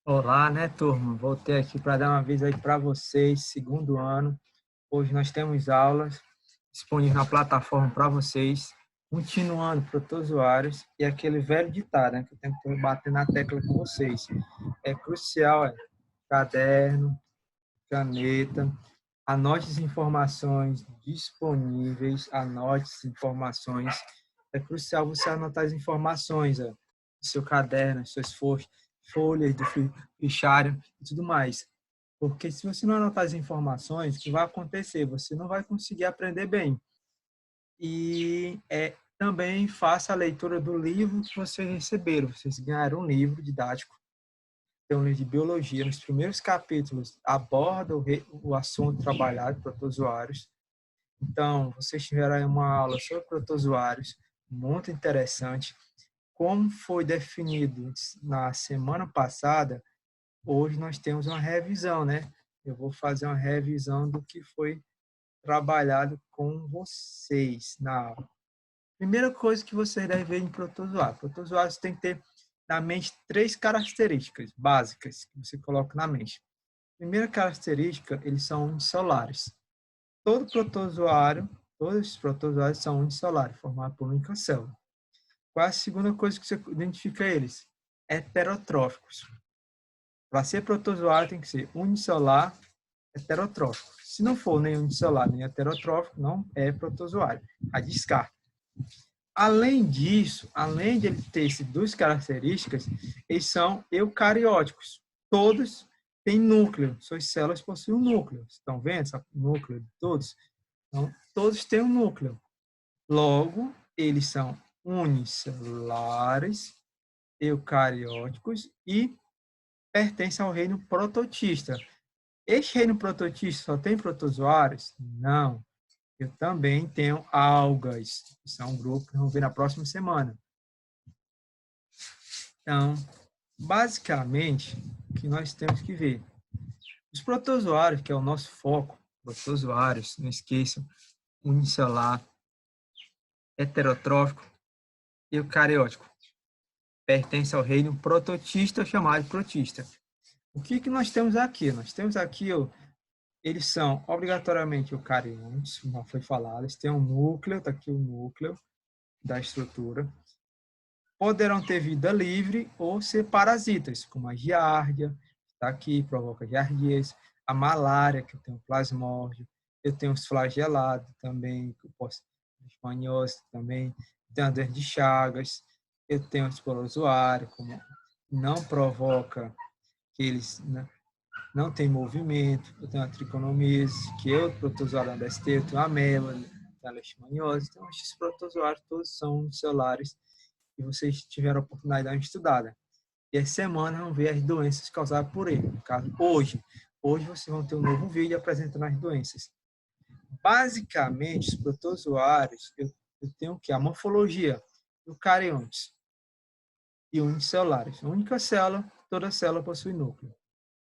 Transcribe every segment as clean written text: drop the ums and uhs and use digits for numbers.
Olá, né, turma? Voltei aqui para dar uma vez aí para vocês, segundo ano. Hoje nós temos aulas disponíveis na plataforma para vocês, continuando protozoários e aquele velho ditado, né, que eu tenho que bater na tecla com vocês. É crucial, caderno, caneta, anote as informações disponíveis, anote as informações. É crucial você anotar as informações, no seu caderno, suas folhas do fichário e tudo mais. Porque se você não anotar as informações, o que vai acontecer? Você não vai conseguir aprender bem. E também faça a leitura do livro que vocês receberam. Vocês ganharam um livro didático, tem um livro de biologia. Nos primeiros capítulos aborda o assunto trabalhado, protozoários. Então, vocês tiveram uma aula sobre protozoários, muito interessante. Como foi definido na semana passada, hoje nós temos uma revisão, né? Eu vou fazer uma revisão do que foi trabalhado com vocês na aula. Primeira coisa que vocês devem ver em protozoários. Protozoários tem que ter na mente três características básicas que você coloca na mente. Primeira característica, eles são unicelares. Todo protozoário, todos os protozoários são unicelares, formados por uma única célula. Qual é a segunda coisa que você identifica eles? Heterotróficos. Para ser protozoário tem que ser unicelular, heterotrófico. Se não for nem unicelular nem heterotrófico, não é protozoário. A descarta. Além disso, além de ele ter essas duas características, eles são eucarióticos. Todos têm núcleo. Suas células possuem um núcleo. Estão vendo esse núcleo de todos? Então, todos têm um núcleo. Logo, eles são unicelulares, eucarióticos e pertencem ao reino prototista. Este reino prototista só tem protozoários? Não. Eu também tenho algas, que são um grupo que vamos ver na próxima semana. Então, basicamente, o que nós temos que ver? Os protozoários, que é o nosso foco, protozoários, não esqueçam, unicelular, heterotrófico e eucariótico. Pertence ao reino prototista, chamado protista. O que nós temos aqui? Nós temos aqui, eles são obrigatoriamente eucariontes, como foi falado, eles têm um núcleo, está aqui o núcleo da estrutura. Poderão ter vida livre ou ser parasitas, como a giardia, que está aqui, provoca giardias, a malária, que eu tenho plasmódio, eu tenho os flagelados também, que eu posso leishmaniose também, tenho a doença de Chagas, eu tenho o esporozoário, como não provoca, que eles não tem movimento, eu tenho a triconomise, que é outro protozoário da ST, eu tenho a ameba, tenho a leishmaniose, então esses protozoários todos são unicelulares e vocês tiveram a oportunidade de dar uma estudada. E essa semana vão ver as doenças causadas por ele. No caso, hoje vocês vão ter um novo vídeo apresentando as doenças. Basicamente, os protozoários, eu tenho o que? A morfologia, eucariontes e unicelulares. A única célula, toda célula possui núcleo.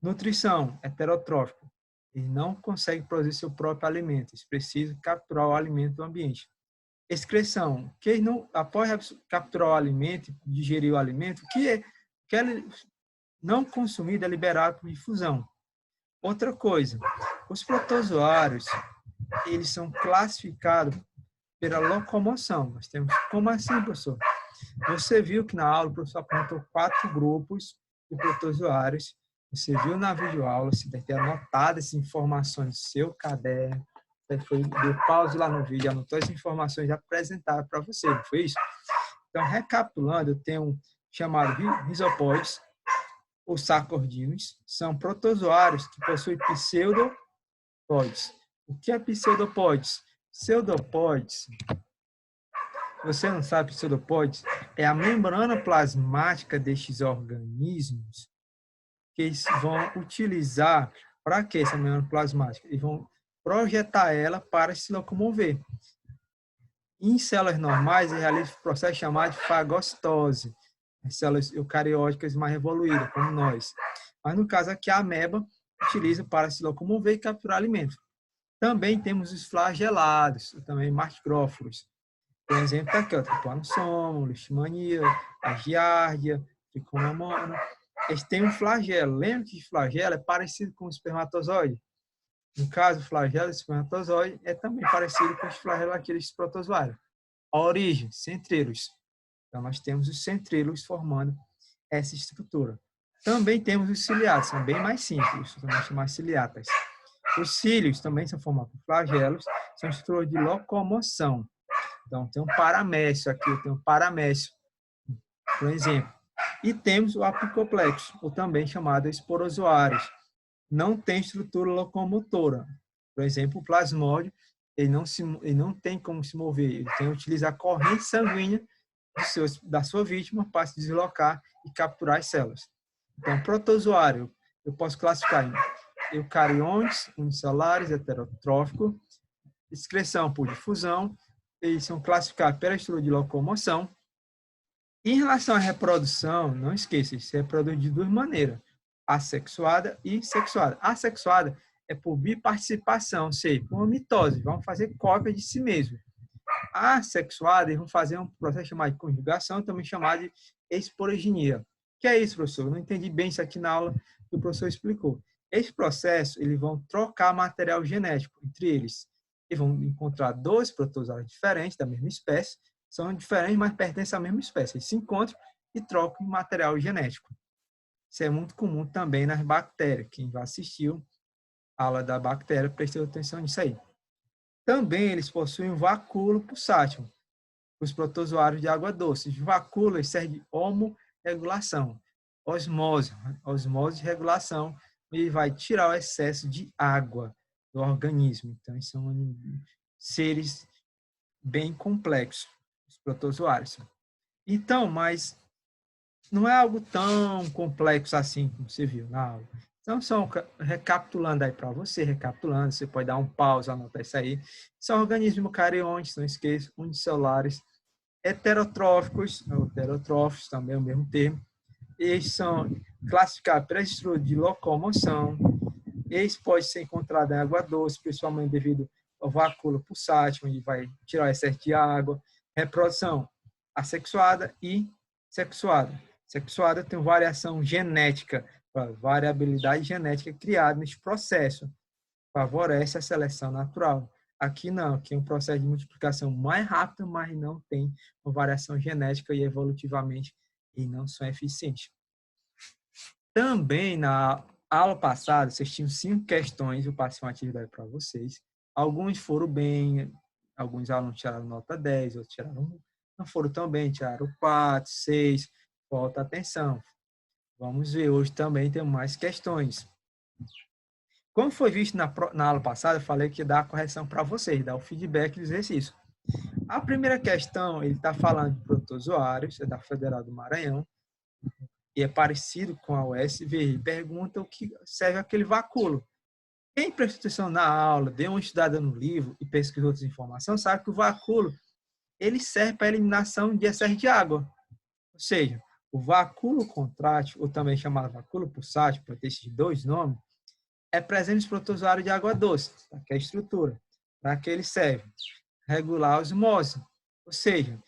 Nutrição, heterotrófico. Eles não conseguem produzir seu próprio alimento, eles precisam capturar o alimento do ambiente. Excreção, que não, após capturar o alimento, digerir o alimento, que ele não consumido é liberado por difusão. Outra coisa, os protozoários, eles são classificados pela locomoção. Nós temos, como assim, professor? Você viu que na aula o professor apontou 4 grupos de protozoários. Você viu na videoaula, você deve ter anotado essas informações no seu caderno. Deu pause lá no vídeo, anotou as informações e apresentaram para você, não foi isso? Então, recapitulando, eu tenho um chamado risopóides, ou sacordinos, são protozoários que possuem pseudopóides. O que é pseudopóides? Pseudopóides, você não sabe, pseudopóides, é a membrana plasmática destes organismos que eles vão utilizar para que essa membrana plasmática? Eles vão projetar ela para se locomover. Em células normais, realiza um processo chamado de fagocitose, as células eucarióticas mais evoluídas, como nós. Mas no caso aqui, a ameba utiliza para se locomover e capturar alimento. Também temos os flagelados, também macrófagos. Por exemplo, está aqui, o Trypanosoma, Leishmania, a Giardia, Trichomonas. eles têm um flagelo. Lembra que flagelo é parecido com o espermatozoide? No caso, o flagelo do espermatozoide é também parecido com os flagelos daqueles protozoários. A origem, centríolos. Então, nós temos os centríolos formando essa estrutura. Também temos os ciliados, são bem mais simples, também chamados ciliatas. Os cílios também são formados por flagelos, são estruturas de locomoção. Então, tem um paramécio aqui, eu tenho um paramécio, por exemplo. E temos o apicomplexo, ou também chamado esporozoários. Não tem estrutura locomotora. Por exemplo, o plasmódio, ele não tem como se mover, ele tem que utilizar a corrente sanguínea da sua vítima para se deslocar e capturar as células. Então, protozoário, eu posso classificar em eucariontes, unicelulares, heterotrófico, excreção por difusão, eles são classificados pela estrutura de locomoção. Em relação à reprodução, não esqueça, se reproduz de duas maneiras, assexuada e sexuada. Assexuada é por biparticipação, ou seja, por uma mitose, vão fazer cópia de si mesmo. Assexuada, eles vão fazer um processo chamado de conjugação, também chamado de esporogenia. O que é isso, professor? Eu não entendi bem isso aqui na aula que o professor explicou. Esse processo, eles vão trocar material genético entre eles. Eles vão encontrar dois protozoários diferentes, da mesma espécie, são diferentes, mas pertencem à mesma espécie. Eles se encontram e trocam material genético. Isso é muito comum também nas bactérias. Quem já assistiu a aula da bactéria, prestou atenção nisso aí. Também eles possuem um vacúolo pulsátil, os protozoários de água doce. Os vacúolos servem de homoregulação, osmose de regulação, ele vai tirar o excesso de água do organismo. Então, são seres bem complexos, os protozoários. Então, mas não é algo tão complexo assim, como você viu na aula. Então, só recapitulando aí para você, você pode dar um pause, anotar isso aí. São organismos eucariontes, não esqueça, unicelulares, heterotróficos também é o mesmo termo. Eles são classificados pela estrutura de locomoção. Eles podem ser encontrados em água doce, principalmente devido ao vacúolo pulsátil, onde vai tirar o excesso de água. Reprodução assexuada e sexuada. Sexuada tem variação genética, variabilidade genética criada neste processo. Favorece a seleção natural. Aqui não, aqui é um processo de multiplicação mais rápido, mas não tem uma variação genética e evolutivamente e não são eficientes. Também na aula passada, vocês tinham 5 questões, eu passei uma atividade para vocês. Alguns foram bem, alguns alunos tiraram nota 10, outros tiraram, não foram tão bem, tiraram 4, 6, falta atenção. Vamos ver, hoje também tem mais questões. Como foi visto na aula passada, eu falei que ia dar a correção para vocês, dar o feedback dos exercícios. A primeira questão, ele está falando de protozoários, é da Federal do Maranhão, e é parecido com a USV, e pergunta o que serve aquele vacúolo. Quem prestou atenção na aula, deu uma estudada no livro e pesquisou outras informações, sabe que o vacúolo ele serve para a eliminação de excesso de água. Ou seja, o vacúolo contrátil, ou também chamado vacúolo pulsátil, por ter esses dois nomes, é presente nos protozoários de água doce, que é a estrutura. Para que ele serve? Regular a osmose, ou seja,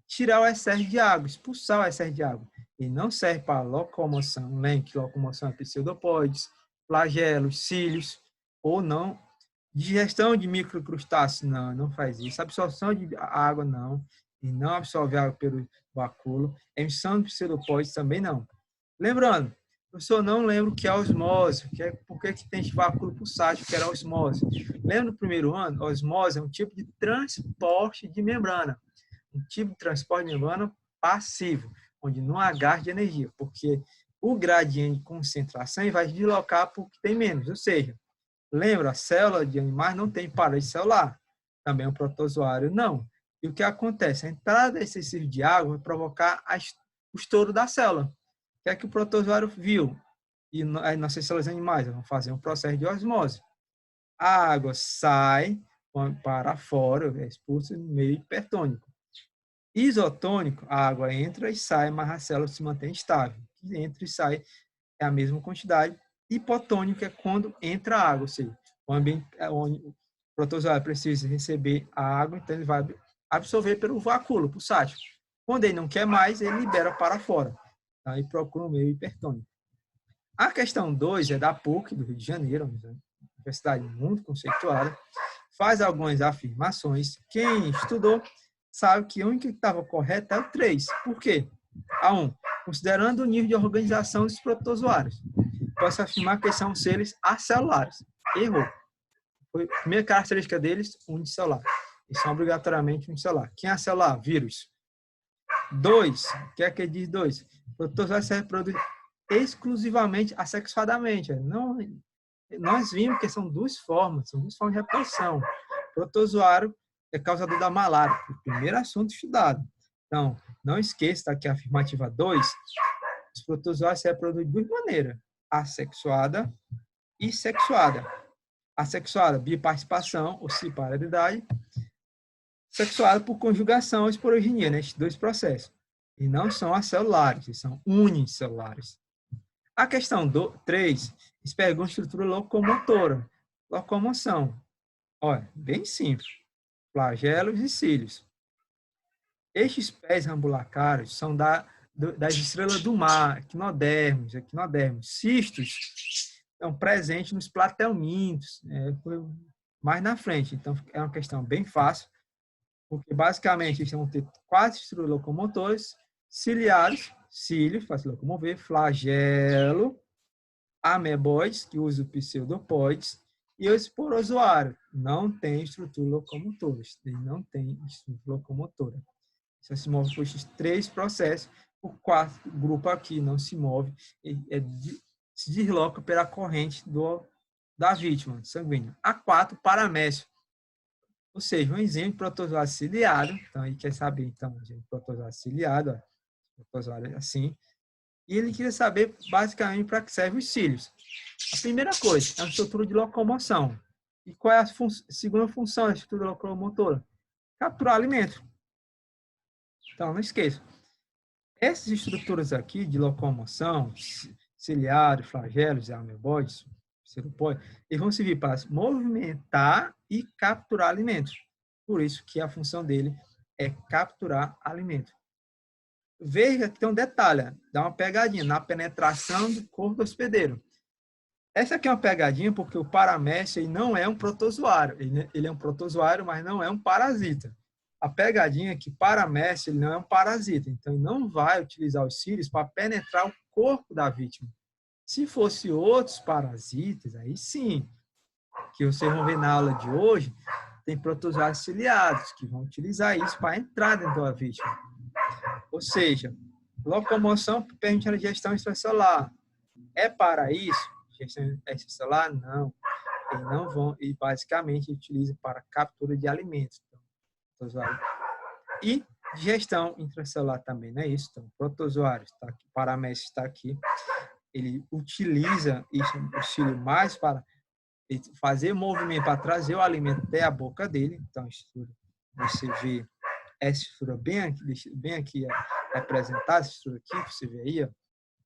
tirar o excesso de água, expulsar o excesso de água. E não serve para locomoção, lembre que locomoção é pseudopóides, flagelos, cílios, ou não. Digestão de microcrustáceos, não faz isso. Absorção de água, não. E não absorve água pelo vacúolo. Emissão de pseudopóides, também não. Lembrando, o professor não lembra o que é osmose, por que tem esse vacúolo pulsátil, que era osmose. Lembra no primeiro ano? A osmose é um tipo de transporte de membrana. Um tipo de transporte de membrana passivo, onde não há gasto de energia, porque o gradiente de concentração vai deslocar porque tem menos. Ou seja, lembra, a célula de animais não tem parede celular. Também o protozoário não. E o que acontece? A entrada excessiva de água vai provocar o estouro da célula. O que é que o protozoário viu? E as nossas células animais vão fazer um processo de osmose. A água sai para fora, é expulsa no meio hipertônico. Isotônico, a água entra e sai, mas a célula se mantém estável. Entra e sai é a mesma quantidade. Hipotônico é quando entra a água, ou seja, o protozoário precisa receber a água, então ele vai absorver pelo vacúolo pulsátil. Quando ele não quer mais, ele libera para fora, tá? E procura um meio hipertônico. A questão 2 é da PUC, do Rio de Janeiro, uma universidade muito conceituada, faz algumas afirmações. Quem estudou sabe que a única que estava correta é o 3. Por quê? A 1. Considerando o nível de organização dos protozoários, posso afirmar que eles são seres acelulares. Errou. A primeira característica deles, unicelular. Eles são obrigatoriamente unicelular. Quem é celular? Vírus. 2. O que é que diz 2? Protozoários se reproduzem exclusivamente assexuadamente. Não, nós vimos que são duas formas de reprodução. Protozoário é causador da malária, o primeiro assunto estudado. Então, não esqueça aqui a afirmativa 2, os protozoários se reproduzem de duas maneiras, assexuada e sexuada. Assexuada, biparticipação ou ciparidade, sexuada por conjugação ou esporogenia, né? Estes dois processos. E não são acelulares, eles são unicelulares. A questão 3, eles perguntam estrutura locomotora. Locomoção. Olha, bem simples. Flagelos e cílios. Estes pés ambulacrários são das estrelas do mar, equinodermos. Cistos estão presentes nos platelmintos, mais na frente. Então, é uma questão bem fácil, porque basicamente eles vão ter 4 estruturas locomotoras, ciliares, cílio, fácil locomover, flagelo, ameboides, que usa o pseudopóides, e o esporozoário. Não tem estrutura locomotora. Ele não tem estrutura locomotora. Só se move por esses 3 processos. O 4º grupo aqui não se move, se desloca pela corrente da vítima sanguínea. A 4, paramécio. Ou seja, um enzima de protozoário ciliado. Então, aí quer saber, então, de protozoário ciliado, protozoário assim. E ele queria saber, basicamente, para que servem os cílios. A primeira coisa é a estrutura de locomoção. E qual é a segunda função da estrutura locomotora? Capturar alimento. Então, não esqueça. Essas estruturas aqui de locomoção, ciliares, flagelos e ameboides, eles vão servir para movimentar e capturar alimentos. Por isso que a função dele é capturar alimento. Veja que tem um detalhe, dá uma pegadinha na penetração do corpo do hospedeiro. Essa aqui é uma pegadinha porque o paramécio ele não é um protozoário. Ele é um protozoário, mas não é um parasita. A pegadinha é que paramécio ele não é um parasita. Então, ele não vai utilizar os cílios para penetrar o corpo da vítima. Se fosse outros parasitas, aí sim, que vocês vão ver na aula de hoje, tem protozoários ciliados que vão utilizar isso para entrar dentro da vítima. Ou seja, locomoção permite a digestão extracelular. É para isso? Digestão extracelular? Não. Eles não vão, e basicamente utiliza para captura de alimentos. Protozoário. E digestão intracelular também, não é isso? Então, protozoário está aqui, paramécio está aqui. Ele utiliza isso, o cílio mais para fazer movimento para trazer o alimento até a boca dele. Então, você vê essa estrutura bem aqui representada, essa estrutura aqui, você vê aí,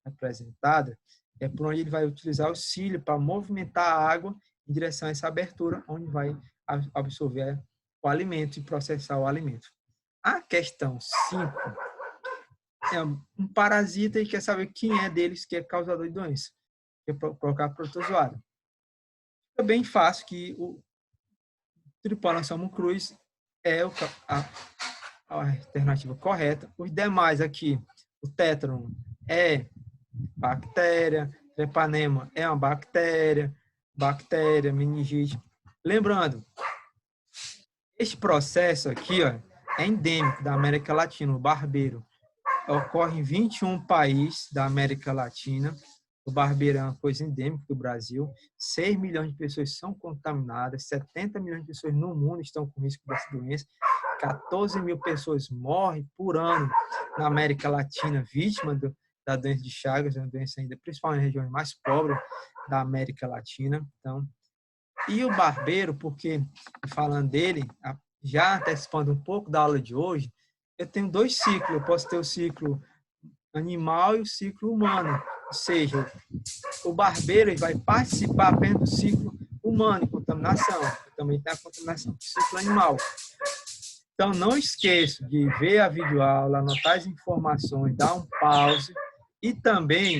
representada, é por onde ele vai utilizar o cílio para movimentar a água em direção a essa abertura, onde vai absorver o alimento e processar o alimento. A questão 5 é um parasita e quer saber quem é deles que é causador de doença. Quer colocar protozoário. É bem fácil que o Trypanosoma cruzi é a alternativa correta. Os demais aqui, o tétano é bactéria, treponema é uma bactéria, meningite. Lembrando, este processo aqui é endêmico da América Latina, o barbeiro. Ocorre em 21 países da América Latina. O barbeiro é uma coisa endêmica do Brasil. 6 milhões de pessoas são contaminadas, 70 milhões de pessoas no mundo estão com risco dessa doença. 14 mil pessoas morrem por ano na América Latina vítima da doença de Chagas, é uma doença ainda principalmente nas regiões mais pobres da América Latina. Então, e o barbeiro, porque falando dele, já antecipando um pouco da aula de hoje, eu tenho 2 ciclos. Eu posso ter o ciclo animal e o ciclo humano. Ou seja, o barbeiro ele vai participar apenas do ciclo humano e contaminação. Também tem a contaminação do ciclo animal. Então, não esqueça de ver a videoaula, anotar as informações, dar um pause e também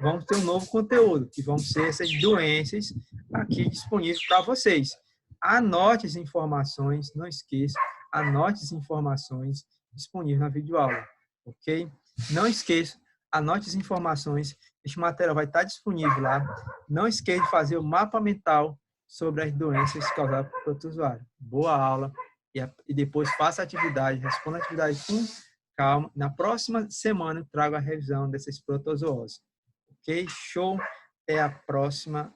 vamos ter um novo conteúdo, que vão ser essas doenças aqui disponíveis para vocês. Anote as informações, não esqueça, anote as informações disponíveis na videoaula, ok? Não esqueça, anote as informações, este material vai estar disponível lá. Não esqueça de fazer o mapa mental sobre as doenças causadas por protozoário. Boa aula e depois faça a atividade, responda a atividade com calma. Na próxima semana eu trago a revisão dessas protozooses. Ok? Show! Até a próxima